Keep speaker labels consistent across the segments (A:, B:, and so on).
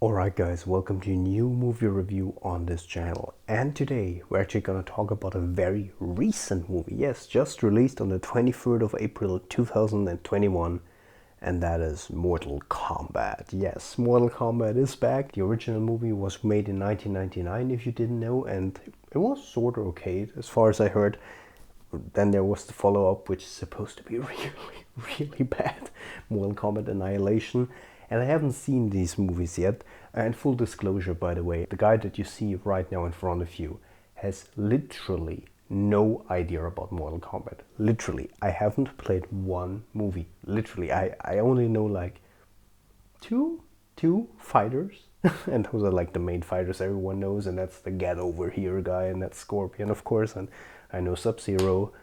A: Alright guys, welcome to a new movie review on this channel. And today we're actually going to talk about a very recent movie. Yes, just released on the 23rd of April 2021. And that is Mortal Kombat. Yes, Mortal Kombat is back. The original movie was made in 1999 if you didn't know. And it was sort of okay as far as I heard. Then there was the follow-up, which is supposed to be really bad. Mortal Kombat Annihilation. And I haven't seen these movies yet. And full disclosure, by the way, the guy that you see right now in front of you has literally no idea about Mortal Kombat. Literally. I haven't played one movie. Literally. I only know like two fighters. And those are like the main fighters everyone knows. And that's the Get Over Here guy. And that's Scorpion, of course. And I know Sub-Zero.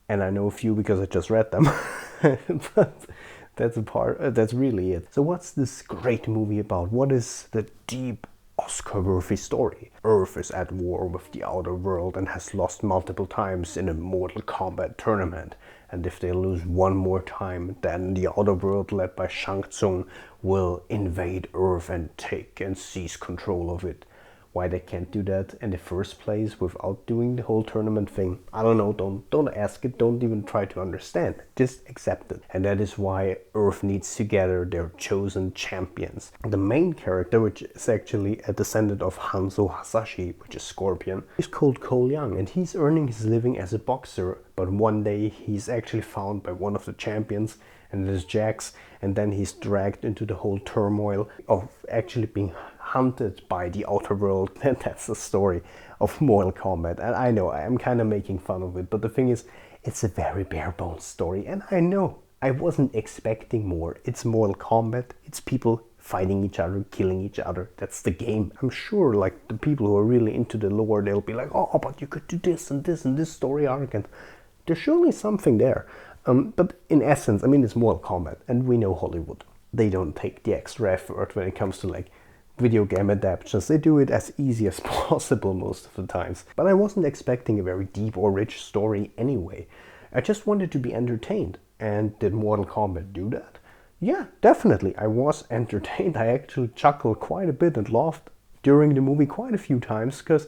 A: And I know a few because I just read them. But that's really it. So what's this great movie about? What is the deep Oscar-worthy story? Earth is at war with the outer world and has lost multiple times in a Mortal Kombat tournament. And if they lose one more time, then the outer world led by Shang Tsung will invade Earth and take and seize control of it. Why they can't do that in the first place without doing the whole tournament thing, I don't know. Don't ask it, don't even try to understand, just accept it. And that is why Earth needs to gather their chosen champions. The main character, which is actually a descendant of Hanzo Hasashi, which is Scorpion, is called Cole Young, and he's earning his living as a boxer. But one day he's actually found by one of the champions, and it is Jax, and then he's dragged into the whole turmoil of actually being hunted by the outer world. And that's the story of Mortal Kombat. And I know I'm kind of making fun of it, but the thing is, it's a very bare bones story. And I know I wasn't expecting more. It's Mortal Kombat. It's people fighting each other, killing each other. That's the game. I'm sure like the people who are really into the lore, they'll be like, oh, but you could do this and this and this story arc. And there's surely something there. But in essence, I mean, it's Mortal Kombat. And we know Hollywood. They don't take the extra effort when it comes to like video game adaptations. They do it as easy as possible most of the times. But I wasn't expecting a very deep or rich story anyway. I just wanted to be entertained. And did Mortal Kombat do that? Yeah, definitely. I was entertained. I actually chuckled quite a bit and laughed during the movie quite a few times, because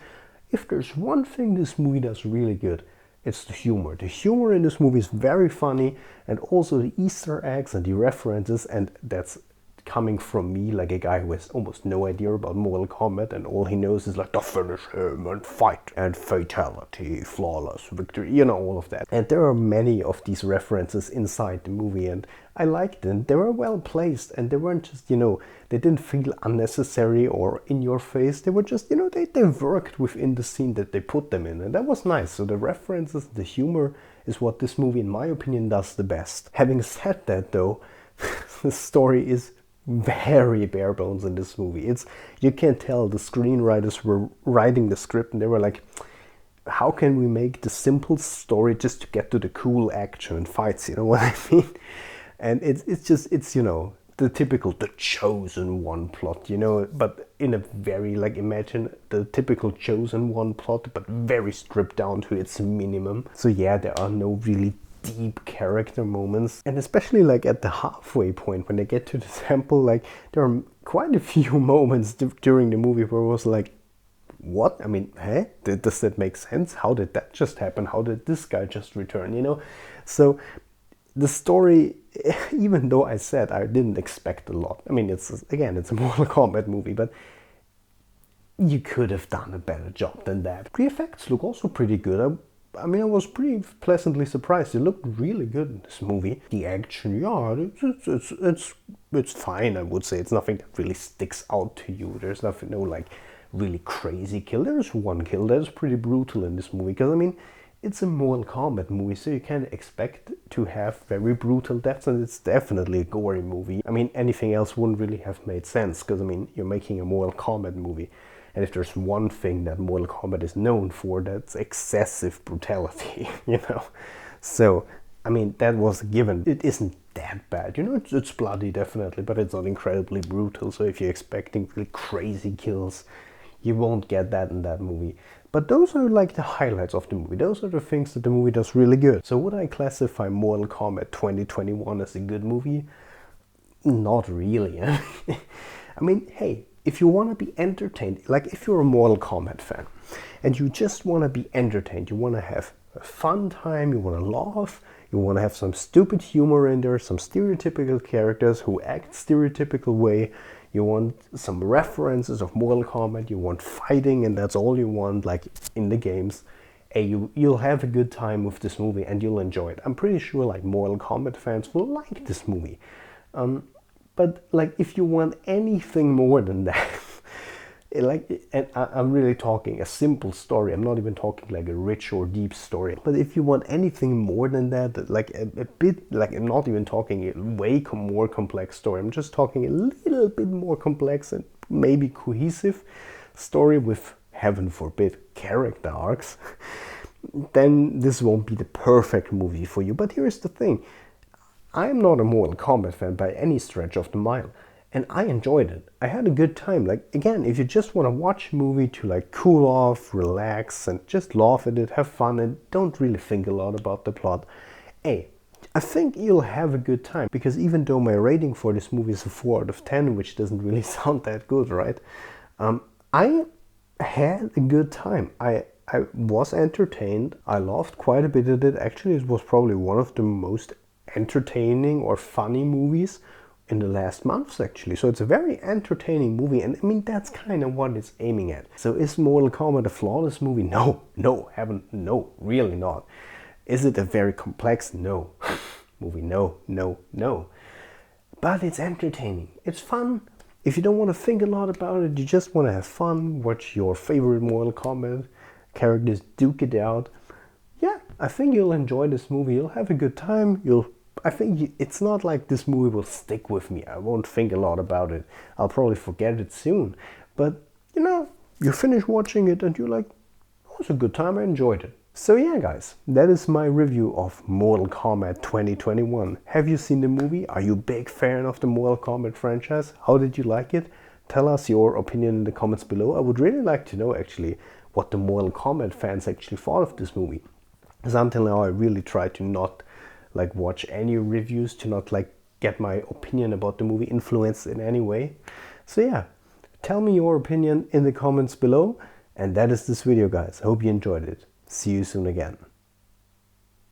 A: if there's one thing this movie does really good, it's the humor. The humor in this movie is very funny, and also the Easter eggs and the references, and that's coming from me, like a guy who has almost no idea about Mortal Kombat, and all he knows is like the finish him and fight and fatality, flawless victory, you know, all of that. And there are many of these references inside the movie, and I liked them. They were well placed, and they weren't just, you know, they didn't feel unnecessary or in your face. They were just, you know, they worked within the scene that they put them in, and that was nice. So the references, the humor is what this movie, in my opinion, does the best. Having said that though, the story is very bare bones in this movie. You can tell the screenwriters were writing the script and they were like, how can we make the simple story just to get to the cool action and fights, you know what I mean? And it's you know, the typical the chosen one plot, you know, but in a very, like, imagine the typical chosen one plot, but very stripped down to its minimum. So yeah, there are no really deep character moments, and especially like at the halfway point when they get to the temple, like there are quite a few moments during the movie where it was like, what? I mean, does that make sense? How did that just happen? How did this guy just return, you know? So the story, even though I said I didn't expect a lot, I mean, it's a Mortal Kombat movie, but you could have done a better job than that. The effects look also pretty good. I mean, I was pretty pleasantly surprised. It looked really good in this movie. The action, yeah, it's fine, I would say. It's nothing that really sticks out to you. There's nothing, no like really crazy kill. There's one kill that is pretty brutal in this movie, because I mean, it's a Mortal Kombat movie, so you can't expect to have very brutal deaths, and it's definitely a gory movie. I mean, anything else wouldn't really have made sense, because I mean, you're making a Mortal Kombat movie. And if there's one thing that Mortal Kombat is known for, that's excessive brutality, you know. So, I mean, that was a given. It isn't that bad, you know, it's bloody definitely, but it's not incredibly brutal. So if you're expecting really crazy kills, you won't get that in that movie. But those are like the highlights of the movie. Those are the things that the movie does really good. So would I classify Mortal Kombat 2021 as a good movie? Not really. I mean, hey, if you want to be entertained, like if you're a Mortal Kombat fan and you just want to be entertained, you want to have a fun time, you want to laugh, you want to have some stupid humor in there, some stereotypical characters who act stereotypical way, you want some references of Mortal Kombat, you want fighting, and that's all you want, like in the games, hey, you'll have a good time with this movie and you'll enjoy it. I'm pretty sure like Mortal Kombat fans will like this movie. But like if you want anything more than that, like, and I'm really talking a simple story. I'm not even talking like a rich or deep story. But if you want anything more than that, like a bit, like I'm not even talking a way more complex story. I'm just talking a little bit more complex and maybe cohesive story with, heaven forbid, character arcs, then this won't be the perfect movie for you. But here's the thing. I'm not a Mortal Kombat fan by any stretch of the mile, and I enjoyed it. I had a good time. Like, again, if you just want to watch a movie to like cool off, relax, and just laugh at it, have fun, and don't really think a lot about the plot, hey, I think you'll have a good time. Because even though my rating for this movie is a 4 out of 10, which doesn't really sound that good, right? I had a good time. I was entertained. I laughed quite a bit at it. Actually, it was probably one of the most entertaining or funny movies in the last months, actually. So it's a very entertaining movie, and I mean that's kind of what it's aiming at. So is Mortal Kombat a flawless movie? No, really not. Is it a very complex? No. Movie? No. But it's entertaining. It's fun. If you don't want to think a lot about it, you just want to have fun, watch your favorite Mortal Kombat characters duke it out. Yeah, I think you'll enjoy this movie. You'll have a good time. I think it's not like this movie will stick with me. I won't think a lot about it. I'll probably forget it soon. But, you know, you finish watching it and you're like, oh, it was a good time. I enjoyed it. So yeah, guys, that is my review of Mortal Kombat 2021. Have you seen the movie? Are you a big fan of the Mortal Kombat franchise? How did you like it? Tell us your opinion in the comments below. I would really like to know, actually, what the Mortal Kombat fans actually thought of this movie. Because until now, I really tried to not like watch any reviews, to not like get my opinion about the movie influenced in any way. So yeah, tell me your opinion in the comments below. And that is this video, guys. I hope you enjoyed it. See you soon again.